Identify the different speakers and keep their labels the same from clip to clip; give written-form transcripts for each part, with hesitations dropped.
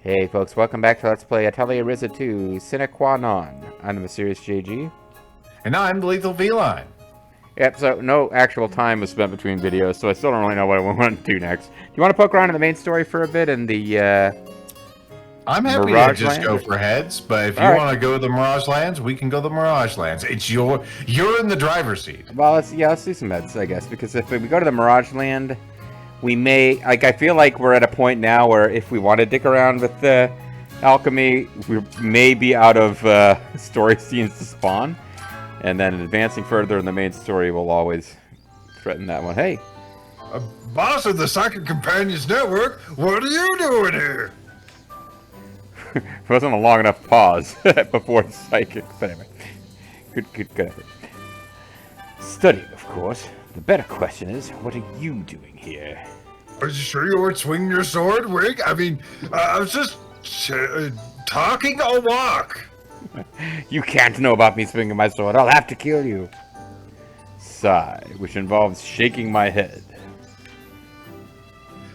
Speaker 1: Hey folks, welcome back to Let's Play Atelier Ryza 2, Sine Qua Non. I'm the Mysterious JG.
Speaker 2: And I'm the Lethal Feline.
Speaker 1: Yep, so no actual time was spent between videos, so I still don't really know what I want to do next. Do you want to poke around in the main story for a bit in the,
Speaker 2: I'm happy to
Speaker 1: Mirage
Speaker 2: just
Speaker 1: Land?
Speaker 2: go for heads, but if you
Speaker 1: Alright.
Speaker 2: want to go to the Mirage Lands, we can go to the Mirage Lands. You're in the driver's seat.
Speaker 1: Well, let's do some heads, I guess, because if we go to the Mirage Land, we may, I feel like we're at a point now where if we want to dick around with the alchemy, we may be out of story scenes to spawn. And then advancing further in the main story will always threaten that one. Hey!
Speaker 2: Boss of the Psychic Companions Network, what are you doing here?
Speaker 1: It wasn't a long enough pause before the psychic, but anyway. Good effort. Studying, of course. The better question is, what are you doing here?
Speaker 2: Are you sure you weren't swinging your sword, Wig? I mean, I was just talking a walk.
Speaker 1: You can't know about me swinging my sword. I'll have to kill you. Sigh, which involves shaking my head.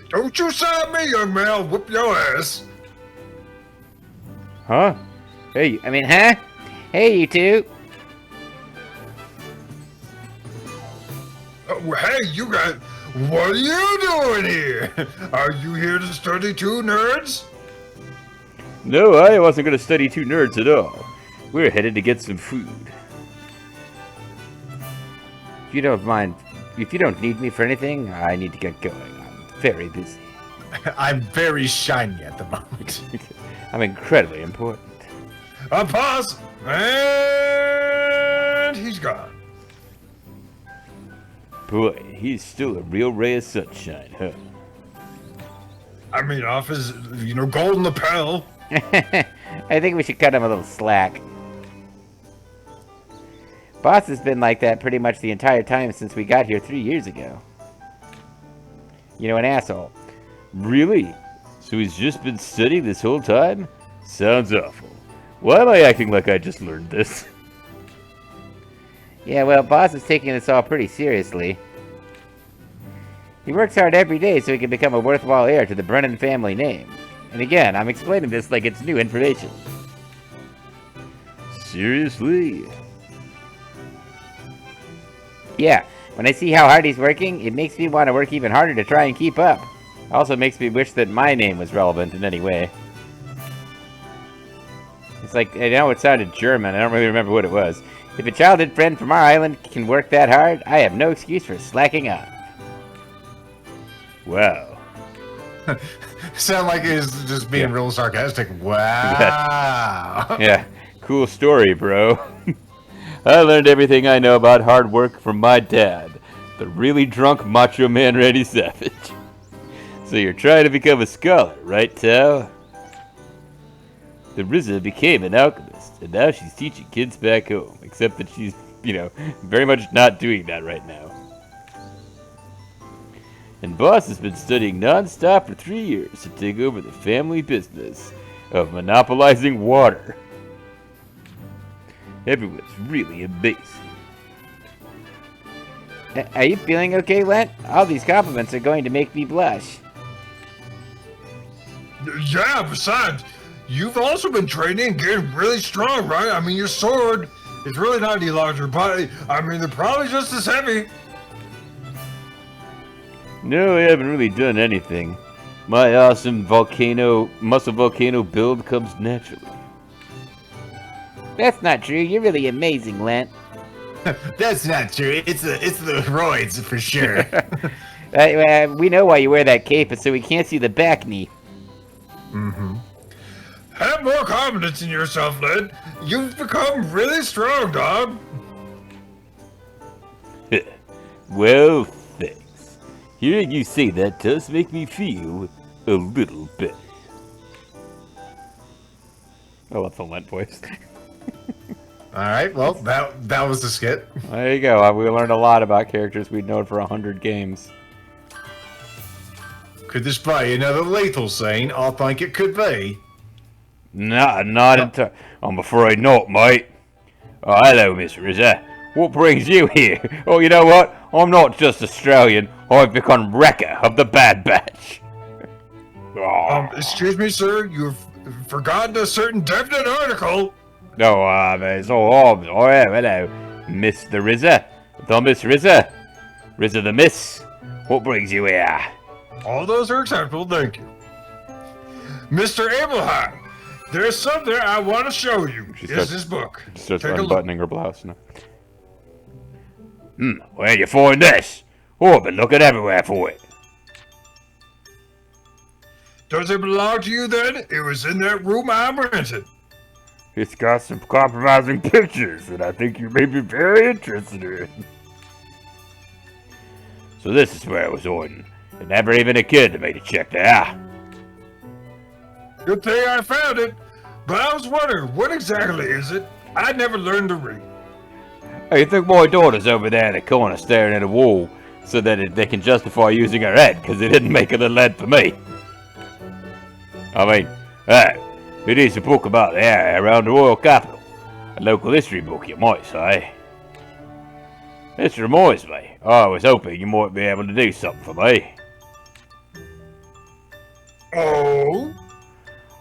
Speaker 2: Don't you sigh me, young man. I'll whoop your ass.
Speaker 1: Huh? Hey, huh? Hey, you two.
Speaker 2: Hey, you guys, what are you doing here? Are you here to study two nerds?
Speaker 1: No, I wasn't going to study two nerds at all. We're headed to get some food. If you don't mind, if you don't need me for anything, I need to get going. I'm very busy.
Speaker 2: I'm very shiny at the moment.
Speaker 1: I'm incredibly important.
Speaker 2: Pause! And he's gone.
Speaker 1: Boy, he's still a real ray of sunshine, huh?
Speaker 2: I mean, off his, golden lapel.
Speaker 1: I think we should cut him a little slack. Boss has been like that pretty much the entire time since we got here 3 years ago. You know, an asshole. Really? So he's just been studying this whole time? Sounds awful. Why am I acting like I just learned this? Yeah, well, Boss is taking this all pretty seriously. He works hard every day so he can become a worthwhile heir to the Brennan family name. And again, I'm explaining this like it's new information. Seriously? Yeah, when I see how hard he's working, it makes me want to work even harder to try and keep up. Also makes me wish that my name was relevant in any way. It's like, I know it sounded German, I don't really remember what it was. If a childhood friend from our island can work that hard, I have no excuse for slacking off. Wow.
Speaker 2: Sound like he's just being real sarcastic. Wow.
Speaker 1: Yeah, cool story, bro. I learned everything I know about hard work from my dad, the really drunk Macho Man Randy Savage. So you're trying to become a scholar, right, Tao? The Ryza became an alchemist, and now she's teaching kids back home, except that she's, very much not doing that right now. And Boss has been studying non-stop for 3 years to take over the family business of monopolizing water. Everyone's really amazing. Are you feeling okay, Lent? All these compliments are going to make me blush.
Speaker 2: Yeah, besides, you've also been training and getting really strong, right? I mean, your sword is really not any larger, but I mean, they're probably just as heavy.
Speaker 1: No, I haven't really done anything. My awesome muscle volcano build comes naturally. That's not true. You're really amazing, Lent.
Speaker 2: That's not true. It's the roids for sure.
Speaker 1: We know why you wear that cape, so we can't see the back knee.
Speaker 2: Mm-hmm. Have more confidence in yourself, Led. You've become really strong, dog.
Speaker 1: Well, thanks. Hearing you say that does make me feel a little better. Oh, that's a Lent voice.
Speaker 2: All right, well, that was the skit.
Speaker 1: There you go. We learned a lot about characters we'd known for 100 games.
Speaker 2: Could this be another lethal scene? I think it could be.
Speaker 1: Not entirely. I'm afraid not, mate. Oh, hello, Miss Ryza. What brings you here? Oh, you know what? I'm not just Australian. I've become wrecker of the Bad Batch.
Speaker 2: Excuse me, sir. You've forgotten a certain definite article.
Speaker 1: No, it's all right, hello, Mr. Ryza. Thomas Ryza. Ryza the Miss. What brings you here?
Speaker 2: All those are acceptable, thank you. Mr. Abelheim, there's something I want to show you. It's this book.
Speaker 1: She starts
Speaker 2: Take a
Speaker 1: unbuttoning her blouse. No. Where'd you find this? Oh, I've been looking everywhere for it.
Speaker 2: Does it belong to you then? It was in that room I rented.
Speaker 1: It's got some compromising pictures that I think you may be very interested in. So this is where I was hiding. It never even occurred to me to check there.
Speaker 2: Good thing I found it. But I was wondering, what exactly is it? I never learned to read.
Speaker 1: Hey, you think my daughter's over there in the corner staring at a wall so that they can justify using her head because they didn't make a little head for me? I mean, it is a book about the area around the royal capital. A local history book, you might say. This reminds me, I was hoping you might be able to do something for me.
Speaker 2: Oh?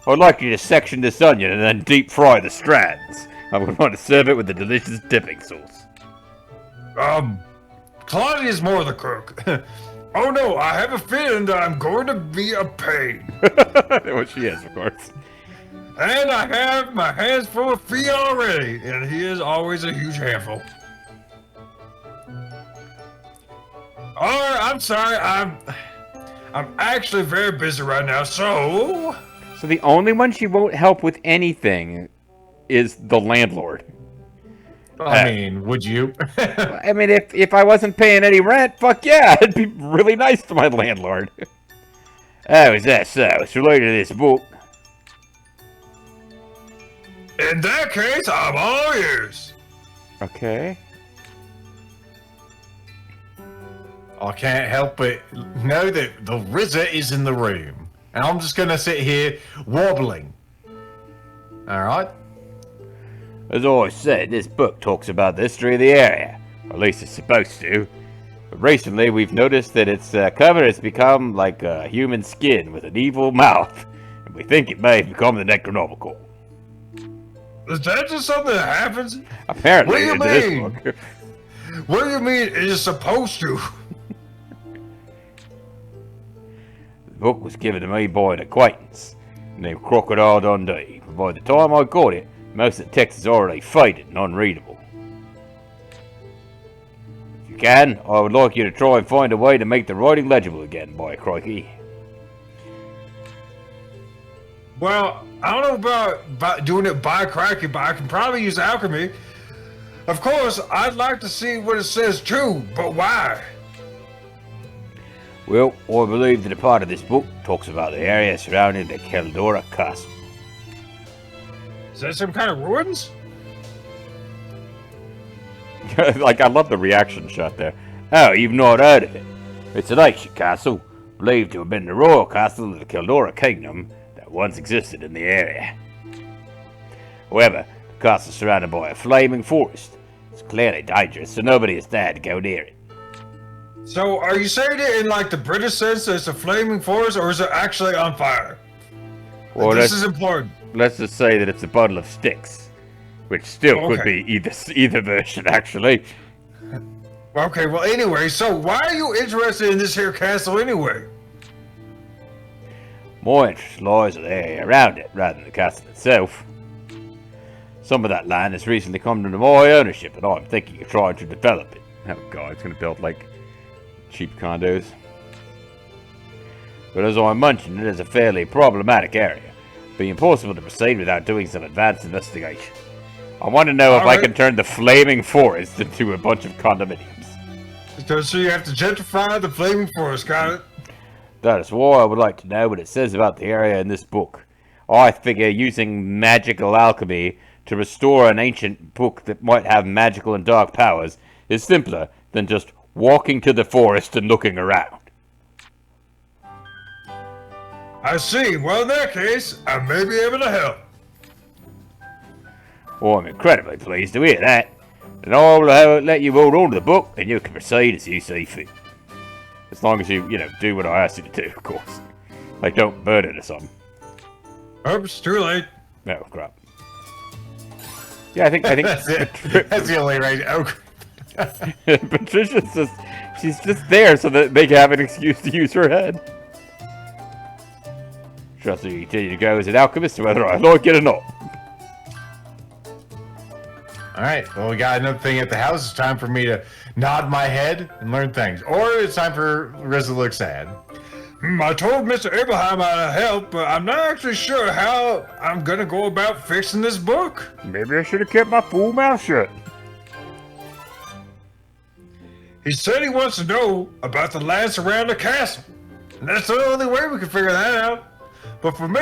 Speaker 1: I'd like you to section this onion and then deep fry the strands. I would want to serve it with a delicious dipping sauce.
Speaker 2: Claudia's more the cook. Oh no, I have a feeling that I'm going to be a pain.
Speaker 1: Well, she is, of course.
Speaker 2: And I have my hands full of Fee already, and he is always a huge handful. Alright, I'm sorry, I'm actually very busy right now, so...
Speaker 1: So the only one she won't help with anything is the landlord.
Speaker 3: I mean, would you?
Speaker 1: I mean, if I wasn't paying any rent, fuck yeah, I'd be really nice to my landlord. Oh, is that so? It's related to this book.
Speaker 2: In that case, I'm all ears.
Speaker 1: Okay.
Speaker 3: I can't help but know that the Ryza is in the room. And I'm just going to sit here wobbling. Alright?
Speaker 1: As I said, this book talks about the history of the area. Or at least it's supposed to. But recently, we've noticed that its cover has become like a human skin with an evil mouth. And we think it may have become the Necronomicon.
Speaker 2: Is that just something that happens?
Speaker 1: Apparently,
Speaker 2: What do you
Speaker 1: into this
Speaker 2: mean?
Speaker 1: book.
Speaker 2: What do you mean it is supposed to?
Speaker 1: The book was given to me by an acquaintance named Crocodile Dundee. But by the time I got it, most of the text is already faded and unreadable. If you can, I would like you to try and find a way to make the writing legible again, by crikey.
Speaker 2: Well, I don't know about doing it by cracky, but I can probably use alchemy. Of course, I'd like to see what it says too, but why?
Speaker 1: Well, I believe that a part of this book talks about the area surrounding the Keldora Castle.
Speaker 2: Is that some kind of ruins?
Speaker 1: Like, I love the reaction shot there. Oh, you've not heard of it. It's an ancient castle, believed to have been the royal castle of the Keldora Kingdom that once existed in the area. However, the castle is surrounded by a flaming forest. It's clearly dangerous, so nobody has dared to go near it.
Speaker 2: So, are you saying it in like the British sense that it's a flaming forest, or is it actually on fire?
Speaker 1: Well,
Speaker 2: This is important.
Speaker 1: let's just say that it's a bundle of sticks, which still could
Speaker 2: Okay.
Speaker 1: be either version, actually.
Speaker 2: Okay, well anyway, so why are you interested in this here castle anyway?
Speaker 1: My interest lies in the area around it, rather than the castle itself. Some of that land has recently come under my ownership, and I'm thinking of trying to develop it. Oh god, it's going to build, like, cheap condos. But as I mentioned, it is a fairly problematic area. It'd be impossible to proceed without doing some advanced investigation. I want to know if I can turn the flaming forest into a bunch of condominiums.
Speaker 2: So you have to gentrify the flaming forest, got it?
Speaker 1: That is why I would like to know what it says about the area in this book. I figure using magical alchemy to restore an ancient book that might have magical and dark powers is simpler than just walking to the forest and looking around.
Speaker 2: I see. Well, in that case, I may be able to help.
Speaker 1: Well, I'm incredibly pleased to hear that. And I'll let you hold on to the book, and you can proceed as you see fit. As long as you, do what I asked you to do, of course. Like, don't burn it or something.
Speaker 2: Oops, too late.
Speaker 1: Oh, crap. Yeah, I think
Speaker 3: That's it. That's the only right. Oh,
Speaker 1: Patricia's just, she's just there so that they can have an excuse to use her head. Trust me, to go as an alchemist, whether I like it or not.
Speaker 3: all right. Well, we got another thing at the house. It's time for me to nod my head and learn things, or it's time for Ryza to look sad.
Speaker 2: I told Mr. Abraham I'd help, but I'm not actually sure how I'm gonna go about fixing this book.
Speaker 1: Maybe I should have kept my full mouth shut.
Speaker 2: He said he wants to know about the land surrounding the castle. And that's the only way we can figure that out. But for me,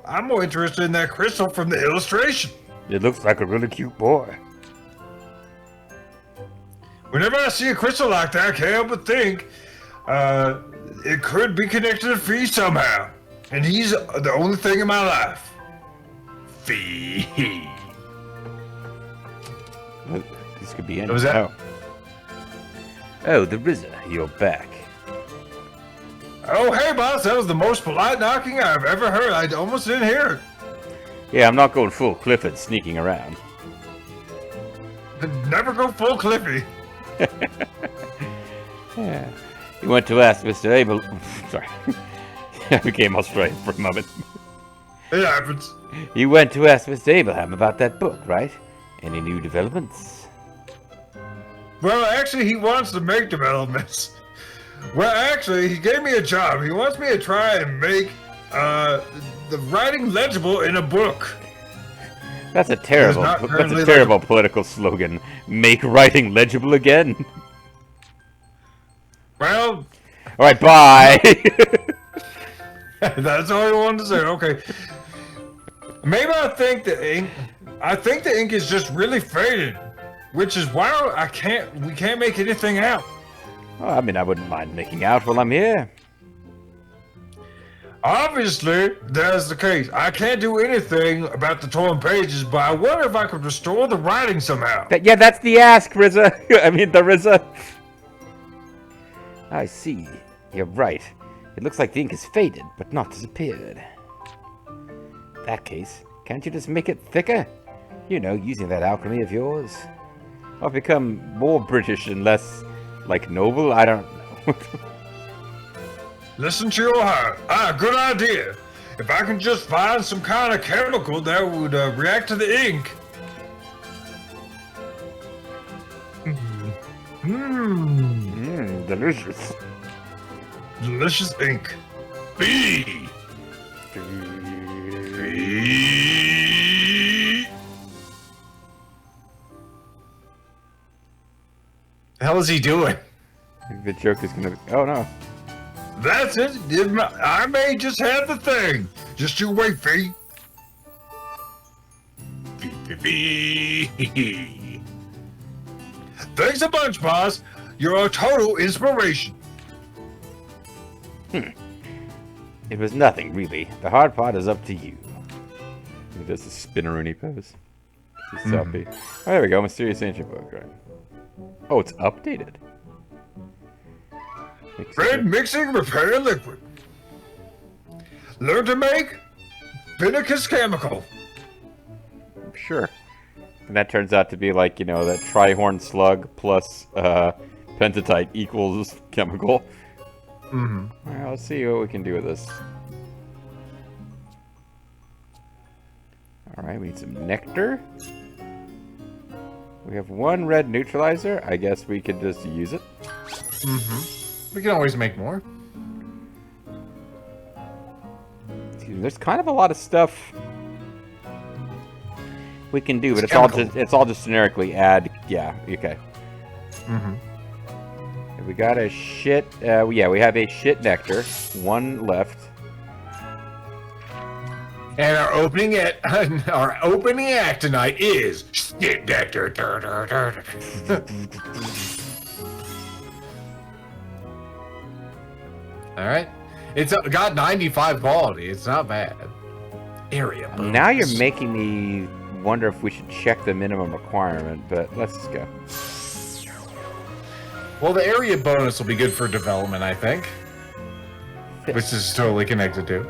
Speaker 2: I'm more interested in that crystal from the illustration.
Speaker 1: It looks like a really cute boy.
Speaker 2: Whenever I see a crystal like that, I can't help but think, it could be connected to Fee somehow. And he's the only thing in my life. Fee.
Speaker 1: This could be
Speaker 3: What was that?
Speaker 1: Oh, the Ryza, you're back.
Speaker 2: Oh, hey, boss, that was the most polite knocking I've ever heard. I almost didn't hear it.
Speaker 1: Yeah, I'm not going full Clifford sneaking around.
Speaker 2: Never go full Cliffy.
Speaker 1: Yeah. You went to ask Mr. Abel... Sorry. I became Australian for a moment.
Speaker 2: It happens.
Speaker 1: You went to ask Mr. Abraham about that book, right? Any new developments?
Speaker 2: Well, actually, he wants to make developments. Well, actually, he gave me a job. He wants me to try and make the writing legible in a book.
Speaker 1: That's a terrible political slogan. Make writing legible again.
Speaker 2: Well,
Speaker 1: all right, bye.
Speaker 2: that's all he wanted to say. Okay. Maybe I think the ink is just really faded, which is why we can't make anything out.
Speaker 1: Well, I mean, I wouldn't mind making out while I'm here.
Speaker 2: Obviously, that's the case. I can't do anything about the torn pages, but I wonder if I could restore the writing somehow.
Speaker 1: Yeah, that's the ask, Ryza. I mean, the Ryza. I see. You're right. It looks like the ink is faded, but not disappeared. In that case, can't you just make it thicker? You know, using that alchemy of yours. Or become more British and less, like, noble? I don't know.
Speaker 2: Listen to your heart. Good idea. If I can just find some kind of chemical that would react to the ink.
Speaker 1: Delicious.
Speaker 2: Delicious ink. Bee.
Speaker 3: The hell is he doing?
Speaker 1: I think the joke is gonna... Oh, no.
Speaker 2: That's it. I may just have the thing. Just you wait, Fee. Fee. Thanks a bunch, boss. You're a total inspiration.
Speaker 1: It was nothing, really. The hard part is up to you. He does the spinneroonie pose. He's selfie. Oh, there we go. Mysterious Ancient Book, right. Oh, it's updated.
Speaker 2: Red mixing repair liquid. Learn to make Finicus chemical.
Speaker 1: Sure. And that turns out to be like, you know, that trihorn slug plus pentatite equals chemical.
Speaker 3: Mm-hmm.
Speaker 1: Alright, let's see what we can do with this. Alright, we need some nectar. We have one red neutralizer. I guess we could just use it.
Speaker 3: Mm-hmm. We can always make more.
Speaker 1: There's kind of a lot of stuff we can do, but it's all just generically add. Yeah, okay.
Speaker 3: Mm-hmm.
Speaker 1: We got a shit. Yeah, we have a shit nectar. One left.
Speaker 3: And our opening act tonight is shit nectar. All right, it's got 95 quality. It's not bad. Area bonus.
Speaker 1: Now you're making me wonder if we should check the minimum requirement, but let's just go.
Speaker 3: Well, the area bonus will be good for development, I think. which is totally connected to.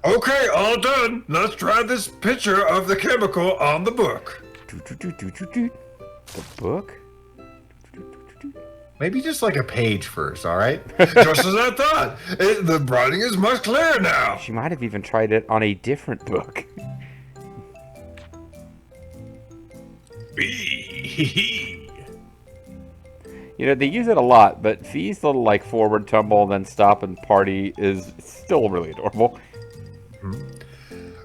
Speaker 2: Okay, all done. Let's try this picture of the chemical on the book.
Speaker 1: The book?
Speaker 3: Maybe just like a page first, all right?
Speaker 2: Just as I thought. The writing is much clearer now.
Speaker 1: She might have even tried it on a different book. You know, they use it a lot, but Fee's little, like, forward tumble, then stop and party is still really adorable.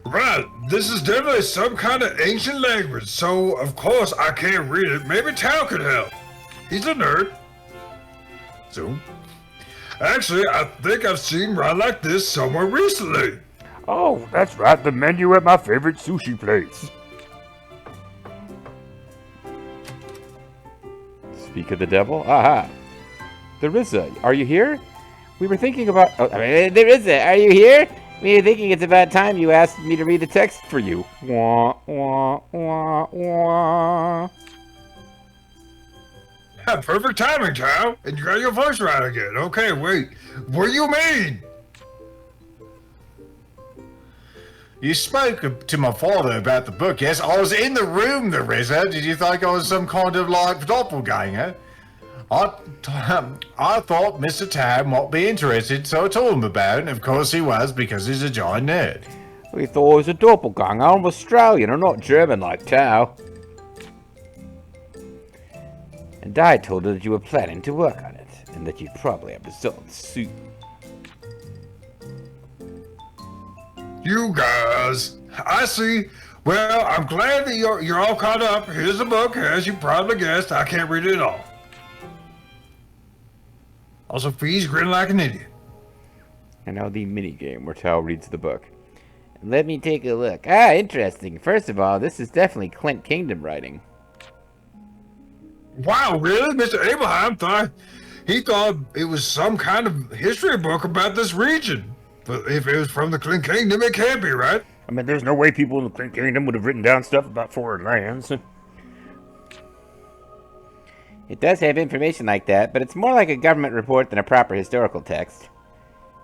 Speaker 2: Right, this is definitely some kind of ancient language, so of course I can't read it. Maybe Tao could help. He's a nerd.
Speaker 3: So?
Speaker 2: Actually, I think I've seen one like this somewhere recently.
Speaker 1: Oh, that's right, the menu at my favorite sushi place. Speak of the devil? Aha. The Ryza, are you here? We were thinking about... Oh, the Ryza, are you here? We were thinking it's about time you asked me to read the text for you. Wah, wah, wah, wah.
Speaker 2: Yeah, perfect timing, Tao. And you got your voice right again. Okay, wait. What do you mean?
Speaker 3: You spoke to my father about the book, yes? I was in the room, the Ryza. Did you think I was some kind of, like, doppelganger? I thought Mr. Tao might be interested, so I told him about it, and of course he was, because he's a giant nerd.
Speaker 1: We thought it was a doppelganger. I'm Australian, I'm not German like Tao. And I told her that you were planning to work on it, and that you'd probably have results soon.
Speaker 2: You guys. I see. Well, I'm glad that you're all caught up. Here's the book. As you probably guessed, I can't read it at all. Also, Fee's grinning like an idiot.
Speaker 1: And now the minigame where Tao reads the book. Let me take a look. Ah, interesting. First of all, this is definitely Clint Kingdom writing.
Speaker 2: Wow, really? Mr. Abraham thought it was some kind of history book about this region. But if it was from the Clint Kingdom, it can't be, right?
Speaker 1: I mean, there's no way people in the Clint Kingdom would have written down stuff about foreign lands. It does have information like that, but it's more like a government report than a proper historical text.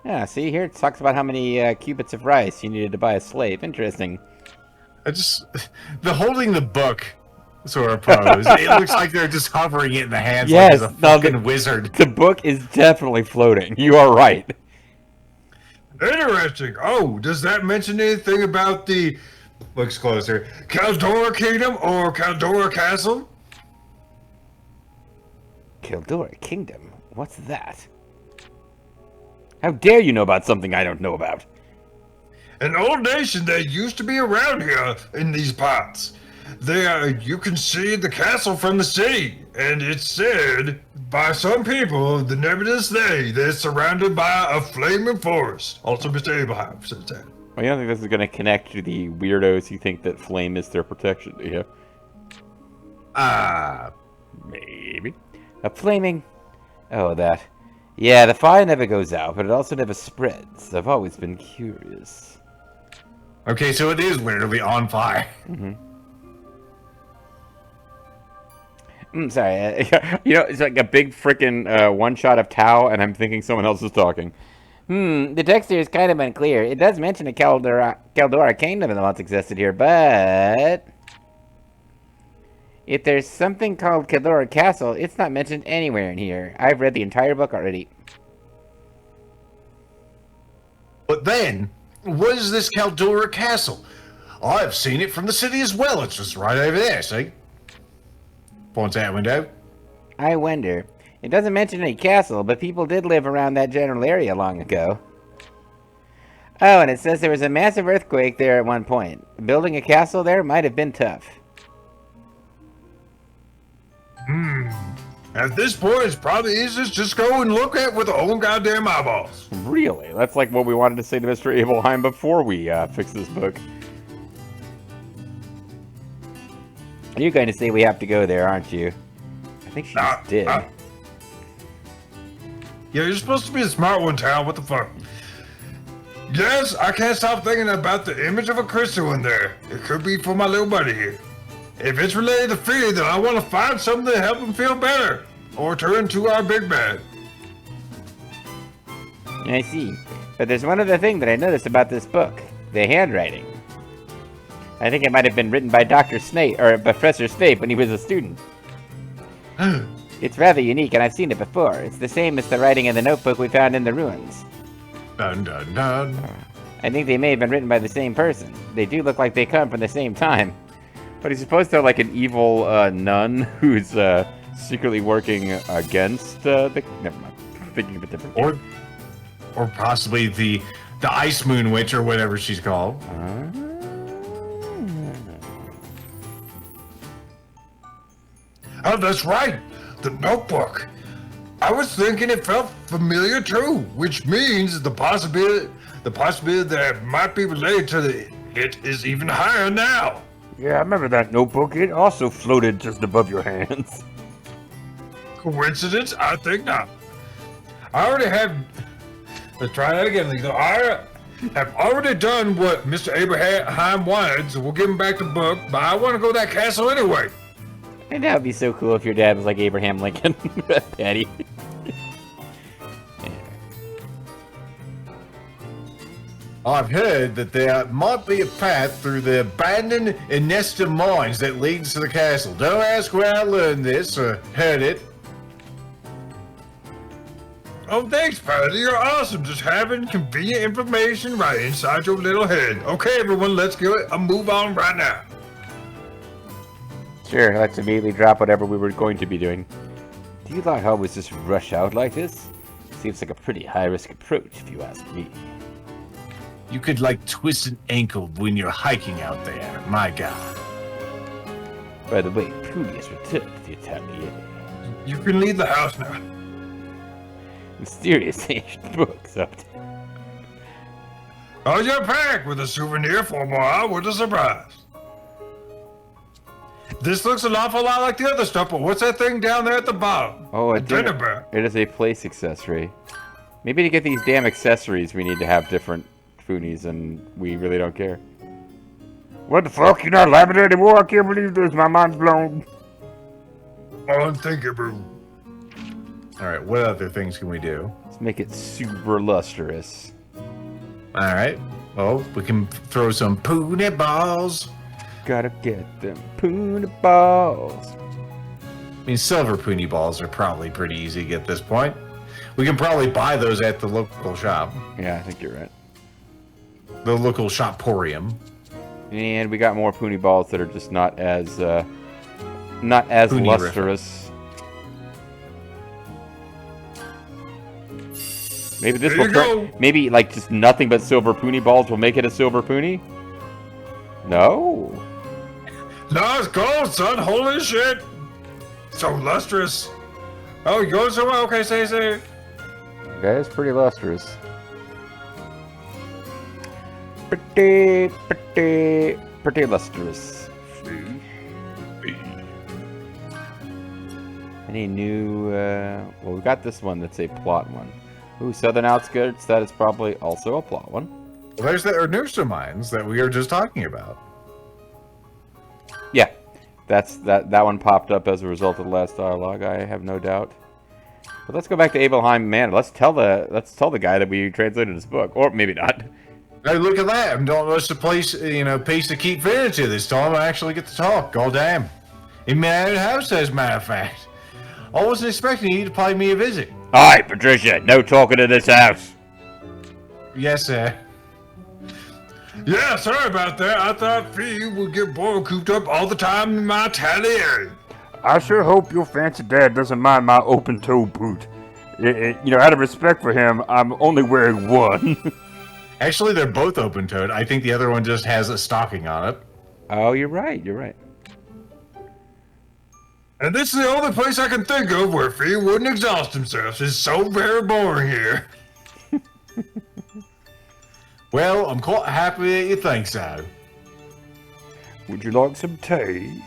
Speaker 1: Yeah, see, here it talks about how many cubits of rice you needed to buy a slave. Interesting.
Speaker 3: The holding the book sort of pose. It looks like they're just hovering it in the hands
Speaker 1: Yes,
Speaker 3: like a fucking wizard.
Speaker 1: The book is definitely floating. You are right.
Speaker 2: Interesting. Oh, does that mention anything about the...
Speaker 3: Looks closer.
Speaker 2: Caldora Kingdom or Caldora Castle?
Speaker 1: Caldora Kingdom? What's that? How dare you know about something I don't know about?
Speaker 2: An old nation that used to be around here in these parts. You can see the castle from the city, and it's said by some people, the nebulous they, they're surrounded by a flaming forest. Also, Mr. Abraham says that.
Speaker 1: Well, you don't think this is going to connect to the weirdos who think that flame is their protection, do you? Maybe. A flaming... Oh, that. Yeah, the fire never goes out, but it also never spreads. I've always been curious.
Speaker 3: Okay, so it is literally on fire.
Speaker 1: Sorry, you know, it's like a big frickin' one-shot of Tao, and I'm thinking someone else is talking. The text here is kind of unclear. It does mention a Caldora Kingdom that once existed here, but... if there's something called Caldora Castle, it's not mentioned anywhere in here. I've read the entire book already.
Speaker 3: But then, what is this Caldora Castle? I've seen it from the city as well. It's just right over there, see? Points out window.
Speaker 1: I wonder. It doesn't mention any castle, but people did live around that general area long ago. Oh, and it says there was a massive earthquake there at one point. Building a castle there might have been tough.
Speaker 2: At this point, it's probably easiest to just go and look at with our own goddamn eyeballs.
Speaker 1: Really? That's like what we wanted to say to Mr. Abelheim before we fixed this book. You're going to say we have to go there, aren't you? I think she just did.
Speaker 2: Yeah, you're supposed to be a smart one, Tal. What the fuck? Yes, I can't stop thinking about the image of a crystal in there. It could be for my little buddy here. If it's related to Fee, then I want to find something to help him feel better. Or turn to our big man.
Speaker 1: I see. But there's one other thing that I noticed about this book. The handwriting. I think it might have been written by Dr. Snape, or Professor Snape when he was a student. It's rather unique, and I've seen it before. It's the same as the writing in the notebook we found in the ruins.
Speaker 3: Dun dun dun.
Speaker 1: I think they may have been written by the same person. They do look like they come from the same time. But he's supposed to have like an evil nun who's secretly working against the... Never mind. I'm thinking of a different game.
Speaker 3: Or possibly the Ice Moon Witch or whatever she's called.
Speaker 2: Oh, that's right. The notebook. I was thinking it felt familiar too, which means the possibility that it might be related to it is even higher now.
Speaker 1: Yeah, I remember that notebook. It also floated just above your hands.
Speaker 2: Coincidence? I think not. I already have... Let's try that again, Lisa. I have already done what Mr. Abraham wanted, so we'll give him back the book, but I want to go to that castle anyway.
Speaker 1: And that would be so cool if your dad was like Abraham Lincoln. Patty.
Speaker 3: I've heard that there might be a path through the abandoned Inesta mines that leads to the castle. Don't ask where I learned this or heard it.
Speaker 2: Oh, thanks, Patty. You're awesome. Just having convenient information right inside your little head. Okay, everyone, let's get it. I'll move on right now.
Speaker 1: Sure, let's immediately drop whatever we were going to be doing. Do you like always just rush out like this? Seems like a pretty high-risk approach, if you ask me.
Speaker 3: You could like twist an ankle when you're hiking out there. My God.
Speaker 1: By the way, Poonie has returned to the Atelier.
Speaker 2: You can leave the house now.
Speaker 1: Mysterious ancient books update.
Speaker 2: Oh, you're back with a souvenir for more. What a surprise. This looks an awful lot like the other stuff, but what's that thing down there at the bottom?
Speaker 1: Oh,
Speaker 2: a dinner bell.
Speaker 1: It is a place accessory. Maybe to get these damn accessories, we need to have different Foonies, and we really don't care. What the fuck? You're not laughing anymore? I can't believe this. My mind's blown.
Speaker 2: Unthinkable.
Speaker 3: Alright, what other things can we do?
Speaker 1: Let's make it super lustrous.
Speaker 3: Alright. Oh, we can throw some poonie balls.
Speaker 1: Gotta get them Poonie balls.
Speaker 3: I mean, silver poonie balls are probably pretty easy to get at this point. We can probably buy those at the local shop.
Speaker 1: Yeah, I think you're right.
Speaker 3: The local shoporium.
Speaker 1: And we got more Poonie balls that are just not as lustrous. Maybe this will turn. Maybe like just nothing but silver Poonie balls will make it a silver Poonie. No.
Speaker 2: No, it's gold, son. Holy shit. So lustrous. Oh, you going somewhere? Okay, say.
Speaker 1: Okay, it's pretty lustrous. Pretty lustrous. Any new, well, we got this one that's a plot one. Ooh, Southern Outskirts, that is probably also a plot one.
Speaker 3: Well, there's the Ernusta mines that we were just talking about.
Speaker 1: Yeah, that one popped up as a result of the last dialogue, I have no doubt. But let's go back to Abelheim Manor. Let's tell the guy that we translated his book, or maybe not.
Speaker 3: Hey, look at that! I'm don't rush the place, piece to keep furniture this time. I actually get to talk. Goddamn! In my own house, as a matter of fact. I wasn't expecting you to pay me a visit.
Speaker 1: Hi, Patricia. No talking in this house.
Speaker 3: Yes, sir.
Speaker 2: Yeah, sorry about that. I thought Fee would get bored cooped up all the time in my atelier.
Speaker 4: I sure hope your fancy dad doesn't mind my open-toe boot. Out of respect for him, I'm only wearing one.
Speaker 3: Actually, they're both open-toed. I think the other one just has a stocking on it.
Speaker 1: Oh, you're right. You're right.
Speaker 2: And this is the only place I can think of where Fee wouldn't exhaust himself. It's so very boring here.
Speaker 3: Well, I'm quite happy that you think so.
Speaker 4: Would you like some tea?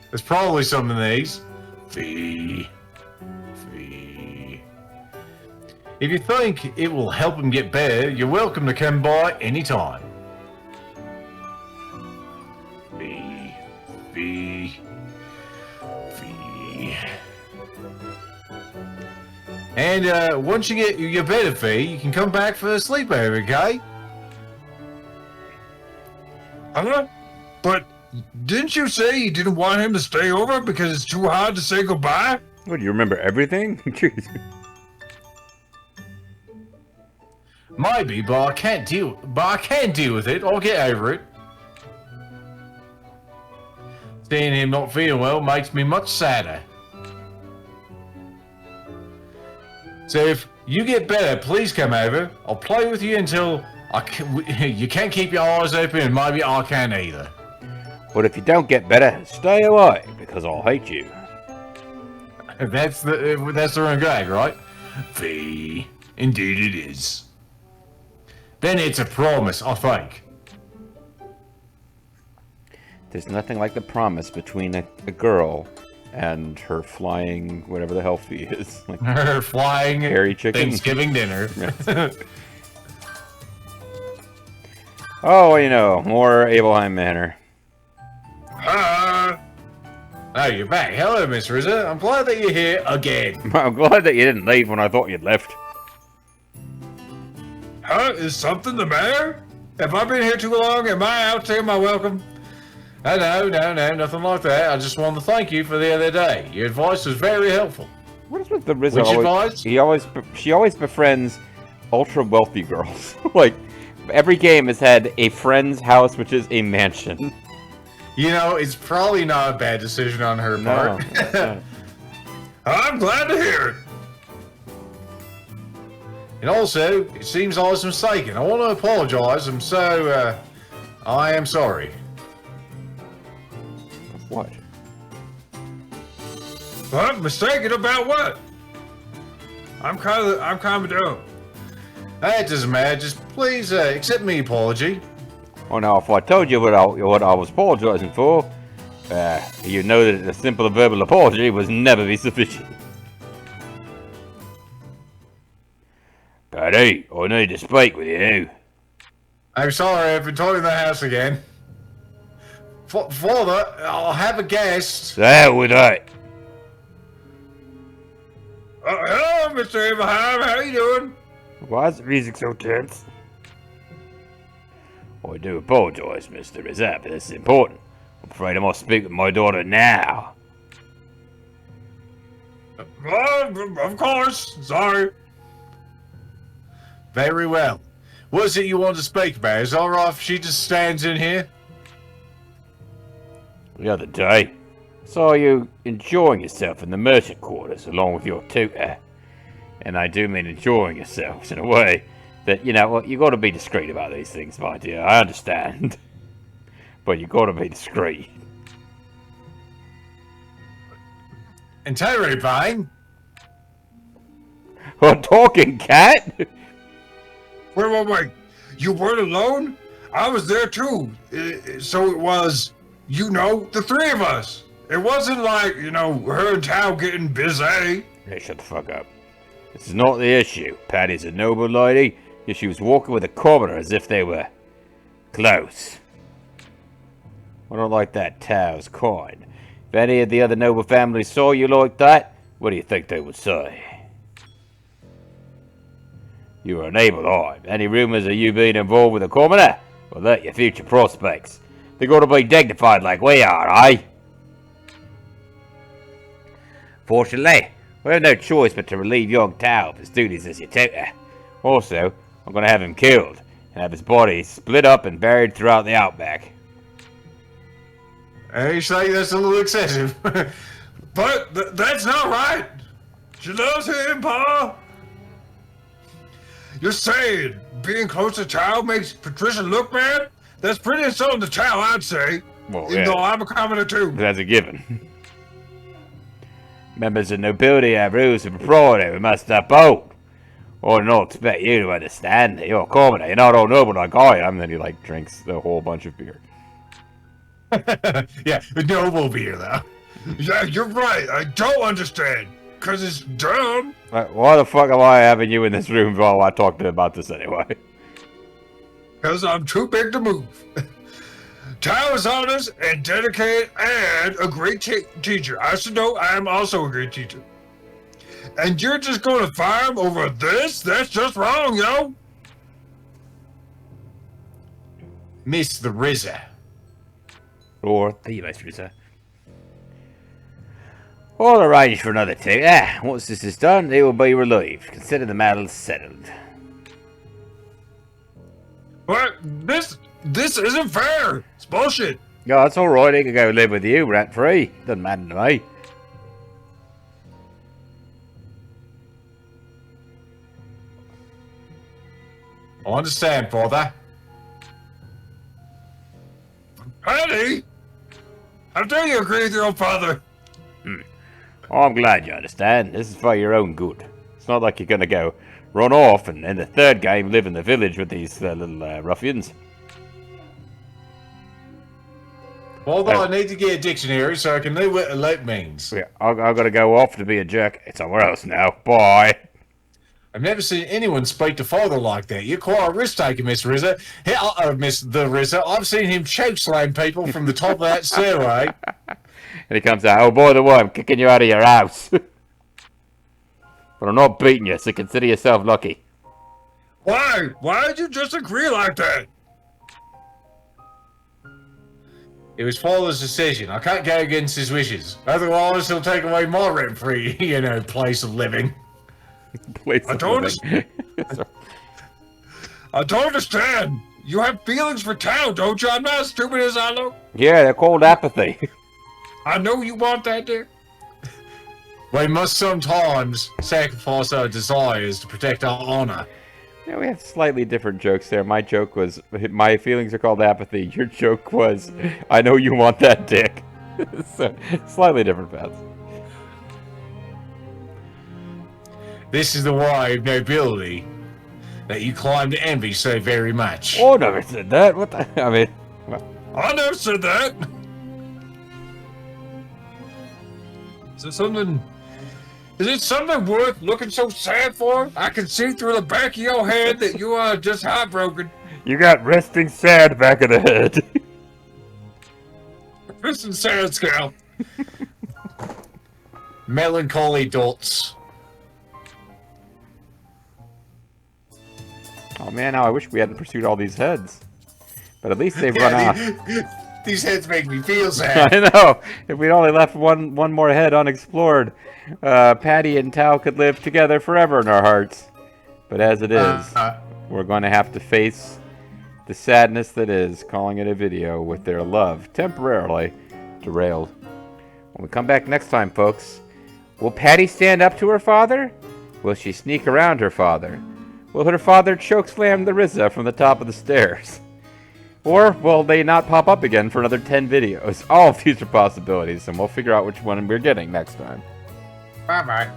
Speaker 3: There's probably some of these. Fee. If you think it will help him get better, you're welcome to come by anytime. Fee. And once you get your better fee, you can come back for a sleepover, okay?
Speaker 2: Huh? But didn't you say you didn't want him to stay over because it's too hard to say goodbye?
Speaker 1: What, do you remember everything? Jeez.
Speaker 3: Maybe, but I can't deal. But I can deal with it. I'll get over it. Seeing him not feeling well makes me much sadder. So if you get better, please come over. I'll play with you until you can't keep your eyes open, and maybe I can't either.
Speaker 1: But if you don't get better, stay away, because I'll hate you.
Speaker 3: That's the running gag, right? Fee. Indeed it is. Then it's a promise, I think.
Speaker 1: There's nothing like the promise between a girl and her flying, whatever the hell fee is. Like
Speaker 3: Her flying
Speaker 1: hairy chicken.
Speaker 3: Thanksgiving dinner.
Speaker 1: Oh, you know, more Abelheim Manor.
Speaker 3: Oh, you're back. Hello, Miss Ryza. I'm glad that you're here again.
Speaker 1: I'm glad that you didn't leave when I thought you'd left.
Speaker 2: Huh? Is something the matter? Have I been here too long? Am I outstaying my welcome?
Speaker 3: Oh, no, nothing like that. I just wanted to thank you for the other day. Your advice was very helpful.
Speaker 1: What is with the Ryza?
Speaker 3: Which advice?
Speaker 1: She always befriends ultra wealthy girls. Like every game has had a friend's house, which is a mansion.
Speaker 3: You know, it's probably not a bad decision on her part.
Speaker 1: No.
Speaker 2: I'm glad to hear it.
Speaker 3: And also, it seems I was mistaken. I want to apologize. I am sorry.
Speaker 1: What?
Speaker 2: What? Mistaken about what? I'm kind of dumb.
Speaker 3: That doesn't matter. Just please accept my apology.
Speaker 1: Oh, now if I told you what I was apologizing for, you know that a simple verbal apology would never be sufficient. Paddy, I need to speak with you.
Speaker 3: I'm sorry. I've been talking to the house again. Father, I'll have a guest.
Speaker 1: So would I.
Speaker 2: Hello, Mr. Abraham. How you doing?
Speaker 1: Why is the music so tense? I do apologize, Mr. Ryza, but this is important. I'm afraid I must speak with my daughter now.
Speaker 2: Of course. Sorry.
Speaker 3: Very well. What is it you want to speak about? Is it alright if she just stands in here?
Speaker 1: The other day, I saw you enjoying yourself in the merchant quarters along with your tutor. And I do mean enjoying yourselves in a way that, you know, well, you got to be discreet about these things, my dear. I understand. But you got to be discreet.
Speaker 3: Entirely fine.
Speaker 1: A talking cat?
Speaker 2: Wait. You weren't alone? I was there too. So it was, the three of us. It wasn't like, her and Tao getting busy.
Speaker 1: Hey, shut the fuck up. This is not the issue. Patty's a noble lady, yet she was walking with a commoner as if they were close. I don't like that Tao's kind. If any of the other noble families saw you like that, what do you think they would say? You are an able eye. Any rumors of you being involved with a commoner will hurt your future prospects. They got to be dignified like we are, eh? Fortunately, we have no choice but to relieve young Tao of his duties as your tutor. Also, I'm going to have him killed and have his body split up and buried throughout the outback.
Speaker 3: You think that's a little excessive?
Speaker 2: But that's not right. She loves him, Pa. You're saying being close to Tao makes Patricia look bad? That's pretty insulting to Tao, I'd say.
Speaker 1: Well,
Speaker 2: Even though I'm a commoner too.
Speaker 1: That's a given. Members of nobility have rules of propriety we must uphold. I do not expect you to understand that you're a commoner. You're not all noble like I am. Then he drinks the whole bunch of beer.
Speaker 3: Yeah, noble beer though.
Speaker 2: Yeah, you're right. I don't understand. Because it's dumb.
Speaker 1: Why the fuck am I having you in this room while I talk to him about this anyway?
Speaker 2: Because I'm too big to move. Tao is honest and dedicated and a great teacher. I should know I am also a great teacher. And you're just going to fire him over this? That's just wrong, yo.
Speaker 3: Miss the Ryza.
Speaker 1: Or the Ryza. All arranged for another take. Once this is done, they will be relieved. Consider the matter settled.
Speaker 2: But this isn't fair. It's bullshit.
Speaker 1: Yeah, that's alright. They can go live with you rent free. Doesn't matter to me.
Speaker 3: I understand, father.
Speaker 2: Patty, how dare you agree with your own father?
Speaker 1: Oh, I'm glad you understand. This is for your own good. It's not like you're gonna go run off and in the third game live in the village with these little ruffians.
Speaker 3: Although I need to get a dictionary so I can know what elope means.
Speaker 1: Yeah, I've got to go off to be a jerk. It's somewhere else now. Bye.
Speaker 3: I've never seen anyone speak to father like that. You're quite a risk taker, Miss Ryza. Miss the Ryza. I've seen him choke slam people from the top of that stairway.
Speaker 1: And he comes out. Oh, by the way, I'm kicking you out of your house. But I'm not beating you, so consider yourself lucky.
Speaker 2: Why? Why did you just agree like that?
Speaker 3: It was father's decision. I can't go against his wishes. Otherwise, he'll take away my rent-free, place of living.
Speaker 2: I don't understand. You have feelings for town, don't you? I'm not as stupid as I look.
Speaker 1: Yeah, they're called apathy.
Speaker 2: I know you want that, dear.
Speaker 3: We must sometimes sacrifice our desires to protect our honor.
Speaker 1: Yeah, we have slightly different jokes there. My joke was, my feelings are called apathy. Your joke was, I know you want that dick. So, slightly different paths.
Speaker 3: This is the way of nobility that you climb to envy so very much.
Speaker 1: Oh, never said that. What the? I mean, well,
Speaker 2: I never said that. Is it something worth looking so sad for? I can see through the back of your head that you are just heartbroken.
Speaker 4: You got resting sad back of the head.
Speaker 2: Listen, sad scalp.
Speaker 3: Melancholy dots.
Speaker 1: oh man, now I wish we hadn't pursued all these heads. But at least they've run off.
Speaker 3: These heads make me feel sad.
Speaker 1: I know. If we'd only left one more head unexplored, Patty and Tao could live together forever in our hearts. But as it is, we're going to have to face the sadness that is calling it a video with their love temporarily derailed. When we come back next time, folks, will Patty stand up to her father? Will she sneak around her father? Will her father chokeslam the Ryza from the top of the stairs? Or will they not pop up again for another 10 videos? All of these are possibilities, and we'll figure out which one we're getting next time.
Speaker 3: Bye-bye.